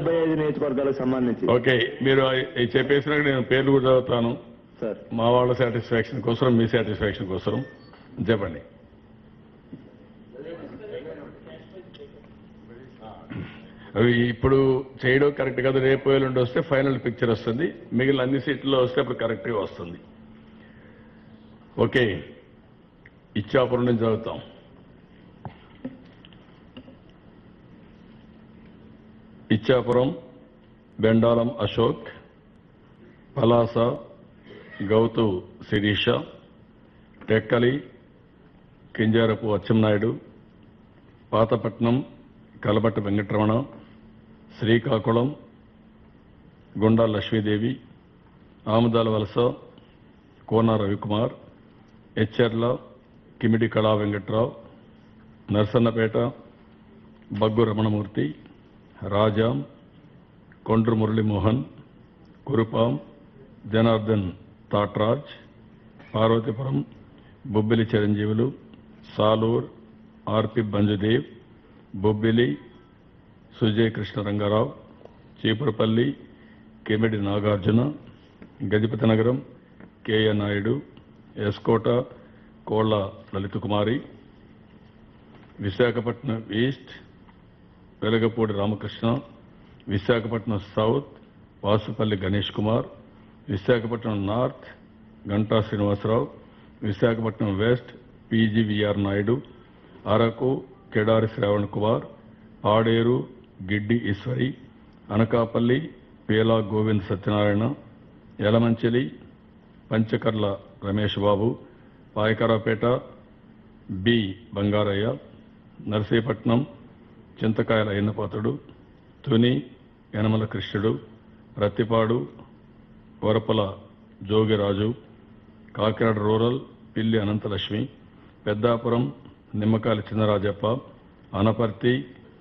75 నియోజకవర్గాలకు సంబంధించి. ఓకే, మీరు చెప్పేసినాక నేను పేర్లు కూడా చదువుతాను సార్. మా వాళ్ళ సాటిస్ఫాక్షన్ కోసం, మీ సాటిస్ఫాక్షన్ కోసం చెప్పండి. అవి ఇప్పుడు చేయడం కరెక్ట్ కాదు. రేపు ఎల్లుండి వస్తే ఫైనల్ పిక్చర్ వస్తుంది. మిగిలిన అన్ని సీట్లలో వస్తే అప్పుడు కరెక్ట్గా వస్తుంది. ఓకే, ఇచ్చాపురం నుంచి చదువుతాం. ఇచ్చాపురం బెండాలం అశోక్, పలాస గౌతు శిరీష, టెక్కలి కింజారపు అచ్చెన్నాయుడు, పాతపట్నం కలబట్ట వెంకటరమణ, శ్రీకాకుళం గుండా లక్ష్మీదేవి, ఆముదాల వలస కోన Ravikumar, Etcherla Kimidi Kala Venkatrao, Narasannapeta Baggu Ramanamurthy, Rajam Kondru Muralimohan, Kurupam Janardhan Thatraj, Parvathipuram Bobbili Chiranjeevulu, Salur RP Banjdev, Bobbili Sujay Krishna Rangarao, Cheepurupalli Kimidi Nagarjuna, Gajapathi Nagaram KA Naidu, Skota Kolla Lalitha Kumari, Visakhapatnam east Velagapudi Ramakrishna, Visakhapatnam south Vasupalli Ganesh Kumar, Visakhapatnam north Ganta Srinivasarao, Visakhapatnam west PGVR Naidu, Araku Kidari Sravan Kumar, Paderu Giddi Eswari, Anakapalli Peela Govind Satyanarayana, Yalamanchili Panchakarla Ramesh Babu, Payakaraopeta B Bangarayya, Narsipatnam చింతకాయల అయ్యన్నపాతుడు, తుని యనమల కృష్ణుడు, రత్తిపాడు వరపల జోగిరాజు, కాకినాడ రూరల్ పిల్లి అనంతలక్ష్మి, పెద్దాపురం నిమ్మకాయల చిన్నరాజప్ప, అనపర్తి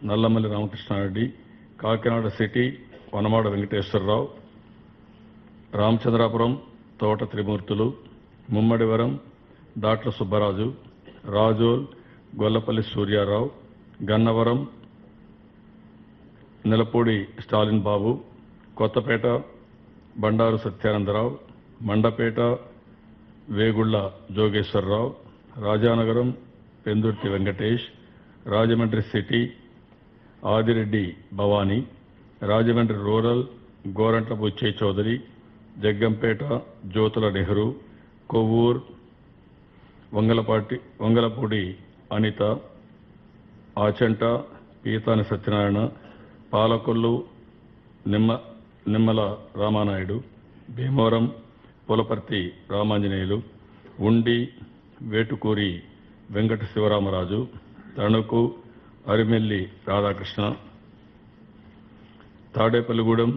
నల్లమల్లి రామకృష్ణారెడ్డి, కాకినాడ సిటీ వనమాడ వెంకటేశ్వరరావు, రామచంద్రాపురం తోట త్రిమూర్తులు, ముమ్మడివరం దాట్ల సుబ్బరాజు, రాజోల్ గొల్లపల్లి సూర్యారావు, గన్నవరం నిలపూడి స్టాలిన్ బాబు, కొత్తపేట బండారు సత్యానందరావు, మండపేట వేగుళ్ల జోగేశ్వరరావు, రాజానగరం పెందుర్తి వెంకటేష్, రాజమండ్రి సిటీ ఆదిరెడ్డి భవానీ, రాజమండ్రి రూరల్ గోరంట్ల బుచ్చయ్య చౌదరి, జగ్గంపేట జ్యోతుల నెహ్రూ, కొవ్వూర్ వంగలపూడి అనిత, ఆచంట పీతాని సత్యనారాయణ, పాలకొల్లు నిమ్మల రామానాయుడు, భీమవరం పులపర్తి రామాంజనేయులు, ఉండి Vetukuri Venkata Sivaramaraju, Tanuku Arimilli Radhakrishna, Tadepalligudem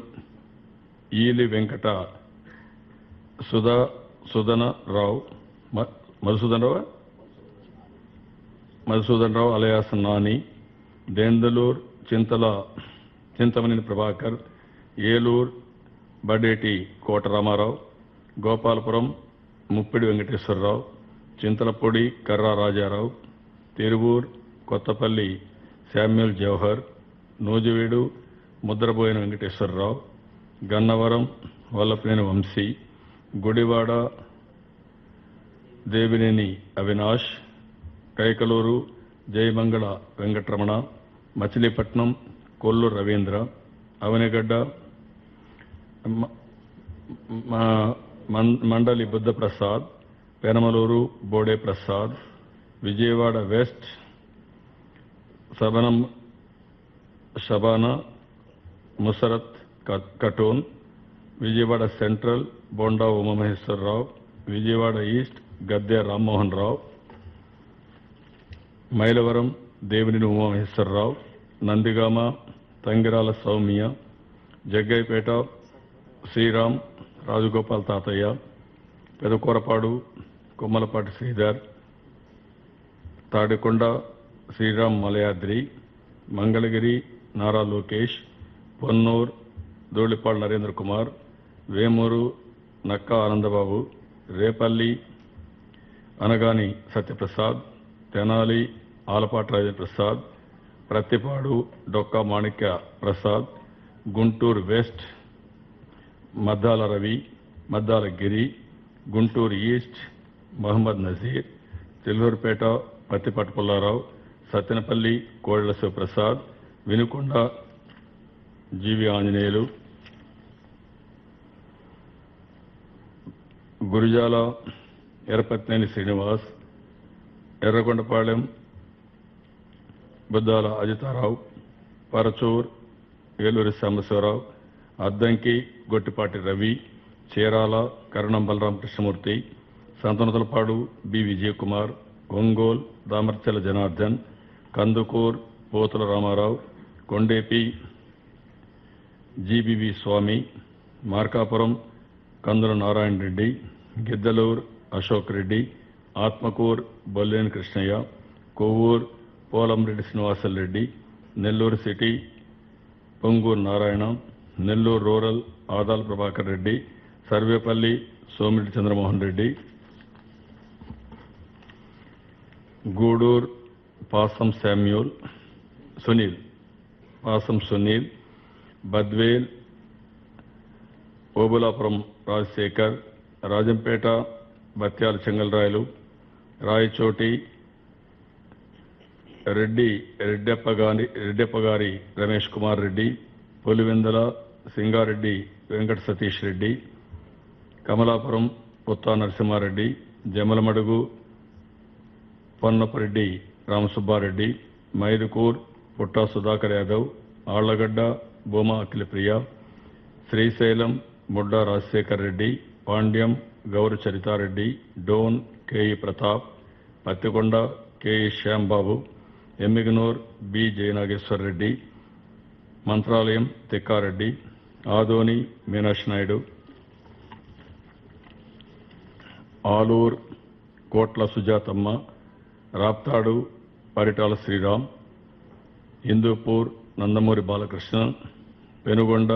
Eli Venkata Sudhanarao, Madhusudanarao alias Nani, Dendalur Chintamaneni Prabhakar, Eluru Badeti Kota Ramarao, Gopalapuram Muppidi Venkateswararao, Chintalapodi Karra Rajarao, Tiruvur Kothapalli Samuel Jawahar, Nuzvid Mudraboina Venkateswararao, Gannavaram Vallapaneni Vamsi, Gudivada Devineni Avinash, Kaikaluru Jayamangala Venkataramana, Machilipatnam Kollu Ravindra, Avanigadda Mandali Buddhaprasad, Penamaluru Bode Prasad, Vijayawada west Shabana Musarrat Khatoon, Vijayawada central Bonda Umamaheswararao, Vijayawada east Gadde Rammohan Rao, Mylavaram Devineni Umamaheswararao, Nandigama Tangirala Soumya, Jaggayyapeta Sriram Rajagopal తాతయ్య, పెదకూరపాడు కొమ్మలపాటి శ్రీధర్, తాడికొండ శ్రీరామ్ మలయాద్రి, మంగళగిరి నారా లోకేష్, పొన్నూర్ ధూళిపాడు నరేంద్ర కుమార్, వేమూరు నక్కా ఆనందబాబు, రేపల్లి అనగాని సత్యప్రసాద్, తెనాలి ఆలపాటి రాజప్రసాద్, ప్రత్తిపాడు డొక్కా మాణిక్య ప్రసాద్, గుంటూరు వెస్ట్ మద్దాల రవి, మద్దాల గిరి, గుంటూరు ఈస్ట్ మహమ్మద్ నజీర్, తిల్లూరుపేట పత్తిపాటి పుల్లారావు, సత్తెనపల్లి కోళ్ల శివప్రసాద్, వినుకొండ జీవి ఆంజనేయులు, గురిజాల ఎర్రపత్నేని శ్రీనివాస్, ఎర్రగొండపాలెం బుద్దాల అజితారావు, పరచూర్ ఏలూరి సాంబశివరావు, అద్దంకి గొట్టిపాటి రవి, చీరాల కరణం Balarama Krishnamurthy, Santhanuthalapadu B Vijayakumar, Ongole దామర్చెల Janardhan, Kandukur Pothula Ramarao, Kondepi GBV Swamy, Markapuram Kandula Narayana Reddy, Giddalur Ashok Reddy, Atmakur Bolleni Krishnaiah, Kovur Polamreddy Srinivasul Reddy, Nellore city Ponguru Narayana, Nellore rural Adala Prabhakar Reddy, Sarvepalli Somireddy Chandramohan Reddy, Gudur Pasam Samuel Sunil, Pasam Sunil, Badvel Obulapuram Rajasekhar, Rajampet Batyala Chengalrayalu, Rayachoti Reddeppagari Ramesh Kumar Reddy, Pulivendula Singareddy Venkata Satish Reddy, Kamalapuram Putta Narasimhareddy, Jammalamadugu Ponnapareddy Ramasubbareddy, Mydukur Putta Sudhakar Yadav, Allagadda Bhuma Akhilapriya, Srisailam Budda Rajasekhar Reddy, Panyam Gowru Charithareddy, Dhone KE Pratap, Pattikonda KE Shyambabu, Emmiganur B Jayanageshwar Reddy, Mantralayam Tikkareddy, Adoni Meenakshi Naidu, Alur Kotla Sujathamma, Raptadu Paritala Sriram, Hindupur Nandamuri Balakrishna, Penukonda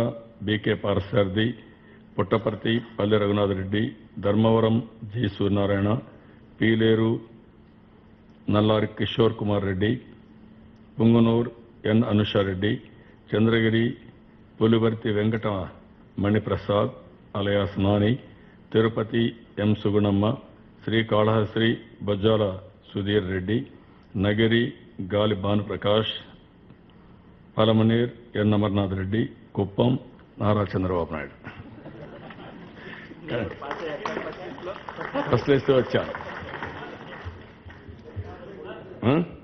BK Parthasarathi, Puttaparthi Palle Raghunathareddy, Dharmavaram G Suryanarayana, Pileru Nallari Kishore Kumar Reddy, Punganur N Anushareddy, Chandragiri Pulivarthi Venkata Maniprasad alias Nani, Tirupati M Sugunamma, Srikalahasti Bojjala Sudheer Reddy, Nagari Gali Bhanuprakash, Palamaner N Amarnath Reddy, Kuppam Nara Chandrababu Naidu. First list వచ్చాను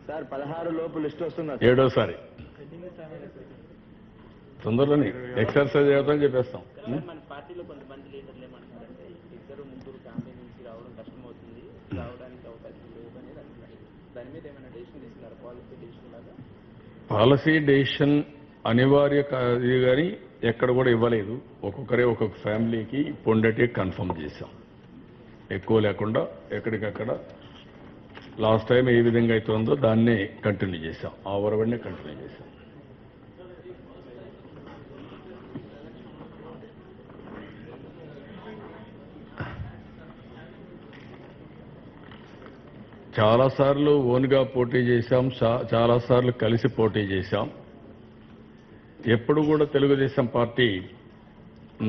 sir 16 లోపు list వస్తుంది. ఏడోసారి తొందరలోనే ఎక్సర్సైజ్ అవుతామని చెప్పేస్తాం. మన పార్టీలో కొంతమంది లీడర్లు ఏమంటారంటే ఇద్దరు ముగ్గురు ఫ్యామిలీ నుంచి రావడం కష్టమవుతుంది, రావడానికి అవకాశం లేదు అనేది అంటున్నారు. దాని మీద ఏమైనా డెసిషన్ తీసుకున్నారు? పాలసీ డెసిషన్ లాగా? పాలసీ డెసిషన్ అనివార్య ఇది కానీ ఎక్కడ కూడా ఇవ్వలేదు. ఒక్కొక్కరే ఒక్కొక్క ఫ్యామిలీకి పొండేటి కన్ఫర్మ్ చేశాం. ఎక్కువ లేకుండా ఎక్కడికక్కడ లాస్ట్ టైం ఏ విధంగా అయితే ఉందో దాన్నే కంటిన్యూ చేశాం. ఆ వరవడినే కంటిన్యూ చేశాం. చాలాసార్లు ఓన్గా పోటీ చేశాం, చాలాసార్లు కలిసి పోటీ చేశాం. ఎప్పుడు కూడా తెలుగుదేశం పార్టీ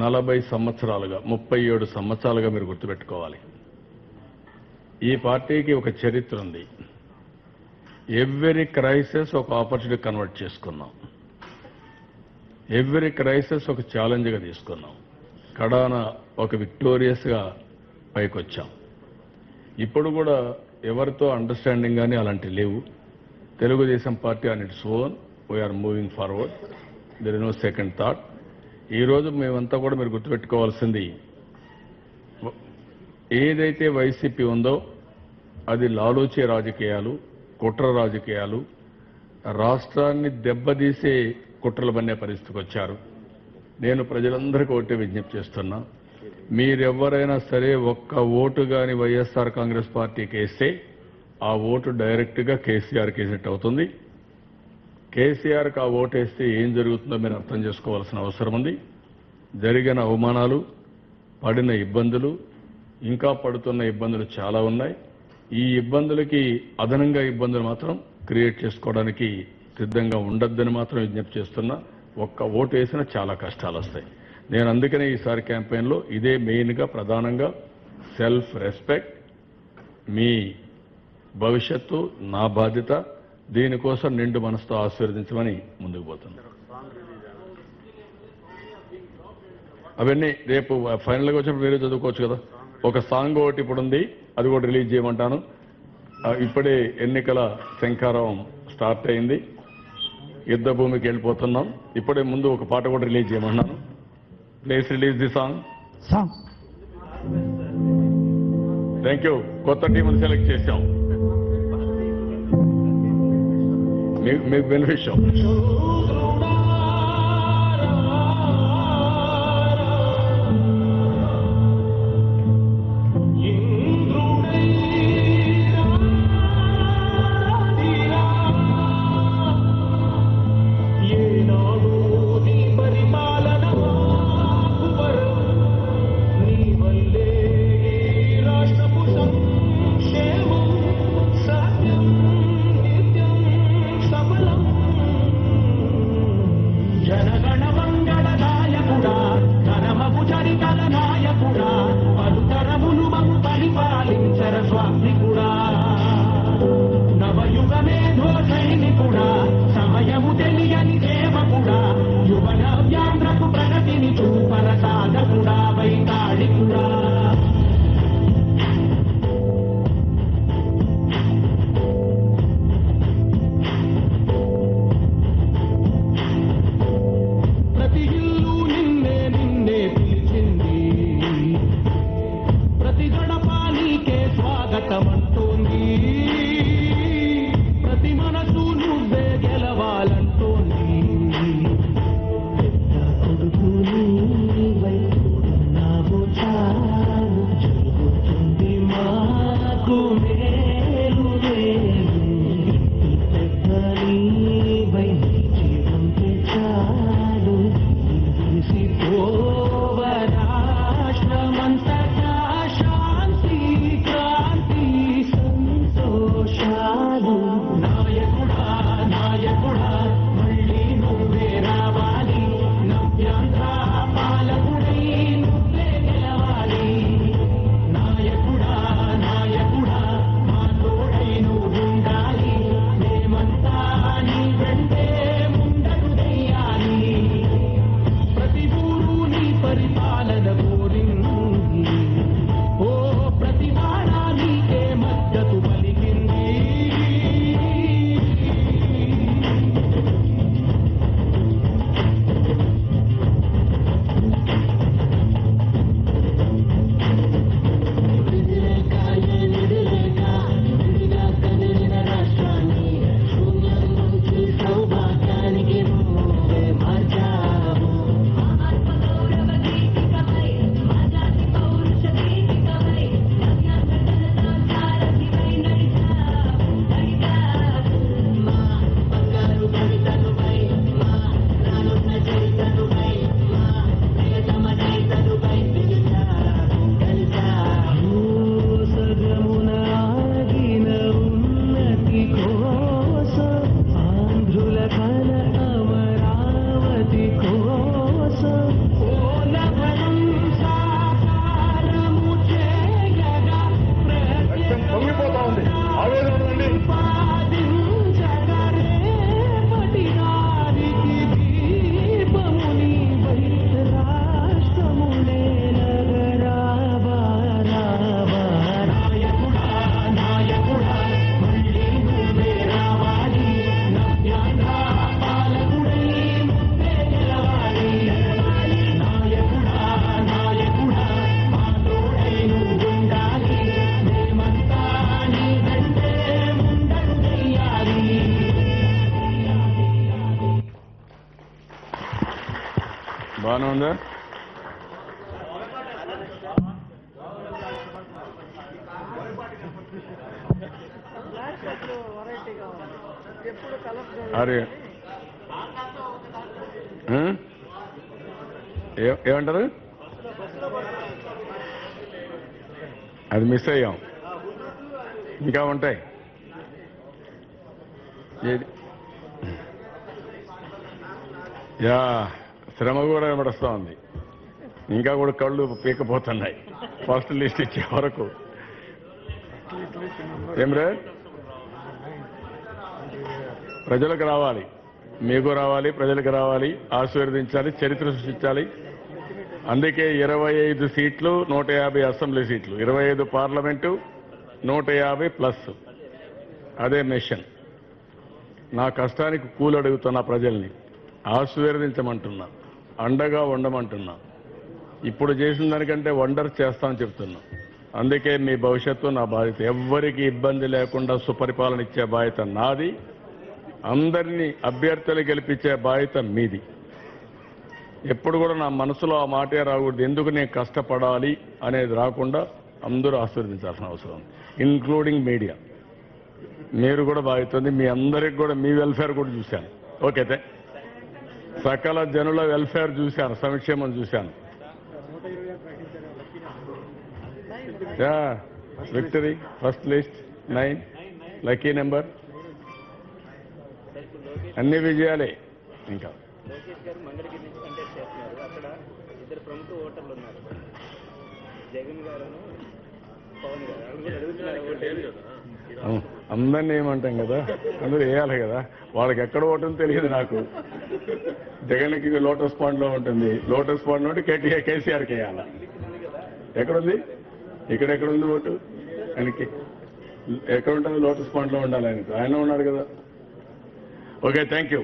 40 సంవత్సరాలుగా 37 సంవత్సరాలుగా మీరు గుర్తుపెట్టుకోవాలి. ఈ పార్టీకి ఒక చరిత్ర ఉంది. ఎవ్రీ క్రైసిస్ ఒక ఆపర్చునిటీ కన్వర్ట్ చేసుకున్నాం. ఎవ్రీ క్రైసిస్ ఒక ఛాలెంజ్గా తీసుకున్నాం. కడాన ఒక విక్టోరియస్గా పైకొచ్చాం. ఇప్పుడు కూడా ఎవరితో అండర్స్టాండింగ్ కానీ అలాంటివి లేవు. Telugu Desam party on its own we are moving forward. There is no second thought. ఈరోజు మేమంతా కూడా మీరు గుర్తుపెట్టుకోవాల్సింది, ఏదైతే వైసీపీ ఉందో అది లాలూచీ రాజకీయాలు, కుట్ర రాజకీయాలు, రాష్ట్రాన్ని దెబ్బతీసే కుట్రలు బన్నే పరిస్థితికి వచ్చారు. నేను ప్రజలందరికీ ఒకటే విజ్ఞప్తి చేస్తున్నా, మీరెవరైనా సరే ఒక్క ఓటు కానీ వైఎస్ఆర్ కాంగ్రెస్ పార్టీకి వేస్తే ఆ ఓటు డైరెక్ట్గా కేసీఆర్కి వేసినట్టు అవుతుంది. కేసీఆర్కి ఆ ఓటు వేస్తే ఏం జరుగుతుందో మీరు అర్థం చేసుకోవాల్సిన అవసరం ఉంది. జరిగిన అవమానాలు, పడిన ఇబ్బందులు, ఇంకా పడుతున్న ఇబ్బందులు చాలా ఉన్నాయి. ఈ ఇబ్బందులకి అదనంగా ఇబ్బందులు మాత్రం క్రియేట్ చేసుకోవడానికి సిద్ధంగా ఉండొద్దని మాత్రం విజ్ఞప్తి చేస్తున్నా. ఒక్క ఓటు వేసినా చాలా కష్టాలు వస్తాయి. నేను అందుకనే ఈసారి క్యాంపెయిన్లో ఇదే మెయిన్గా ప్రధానంగా సెల్ఫ్ రెస్పెక్ట్, మీ భవిష్యత్తు నా బాధ్యత, దీనికోసం నిండు మనసుతో ఆశీర్వదించమని ముందుకు పోతున్నాను. అవన్నీ రేపు ఫైనల్గా వచ్చినప్పుడు మీరే చదువుకోవచ్చు కదా. ఒక సాంగ్ ఒకటి ఇప్పుడు ఉంది, అది కూడా రిలీజ్ చేయమంటాను. ఇప్పుడే ఎన్నికల శంఖారావం స్టార్ట్ అయింది, యుద్ధ భూమికి వెళ్ళిపోతున్నాం. ఇప్పుడే ముందు ఒక పాట కూడా రిలీజ్ చేయమన్నాను. Please release the song. Thank you. కొత్త టీంని సెలెక్ట్ చేశాం, మీకు బెనిఫిషియం. బాగానే ఉందా? అరే ఏమంటారు? అది మిస్ అయ్యాం, ఇంకా ఉంటాయి. యా శ్రమ కూడా కనబడుస్తూ ఉంది. ఇంకా కూడా కళ్ళు పీకపోతున్నాయి ఫస్ట్ లిస్ట్ ఇచ్చే వరకు. ఏమ్రే ప్రజలకు రావాలి, మీకు రావాలి, ప్రజలకు రావాలి, ఆశీర్వదించాలి, చరిత్ర సృష్టించాలి. అందుకే 25 సీట్లు 150 అసెంబ్లీ సీట్లు, 25 పార్లమెంటు 150 ప్లస్. అదే మిషన్. నా కష్టానికి కూలి అడుగుతున్నా, ప్రజల్ని ఆశీర్వదించమంటున్నా, అండగా ఉండమంటున్నా. ఇప్పుడు చేసిన దానికంటే వండర్ చేస్తామని చెప్తున్నా. అందుకే మీ భవిష్యత్తు నా బాధ్యత. ఎవ్వరికి ఇబ్బంది లేకుండా సుపరిపాలన ఇచ్చే బాధ్యత నాది. అందరినీ అభ్యర్థులు గెలిపించే బాధ్యత మీది. ఎప్పుడు కూడా నా మనసులో ఆ మాటే రాకూడదు. ఎందుకు నేను కష్టపడాలి అనేది రాకుండా అందరూ ఆశీర్వదించాల్సిన అవసరం ఉంది, ఇంక్లూడింగ్ మీడియా. మీరు కూడా బాధ్యత ఉంది. మీ అందరికి కూడా మీ వెల్ఫేర్ కూడా చూశాను. ఓకే, సకల జనుల వెల్ఫేర్ చూశాను, సంక్షేమం చూశాను. Victory first list 9 lucky number. అన్ని విజయాలే. ఇంకా లోకేష్ గారు మంగళగిరి నుంచి కంటెస్ట్ చేస్తున్నారు. అక్కడ ఇద్దరు ప్రముఖ ఓటర్లు ఉన్నారు, జగన్ గారు, పవన్ గారు. అడుగుతున్నారు అందరినీ ఏమంటాం కదా, అందరూ వేయాలి కదా. వాళ్ళకి ఎక్కడ ఓటుందో తెలియదు నాకు. జగన్కి లోటస్ పాండ్ లో ఉంటుంది, లోటస్ పాండ్ నుండి కేసీఆర్కి వేయాలా? ఎక్కడుంది? ఎక్కడుంది ఓటు ఆయనకి? ఎక్కడ ఉంటుంది? లోటస్ పాండ్ లో ఉండాలి ఆయనకు. ఆయన ఉన్నాడు కదా. Okay, thank you.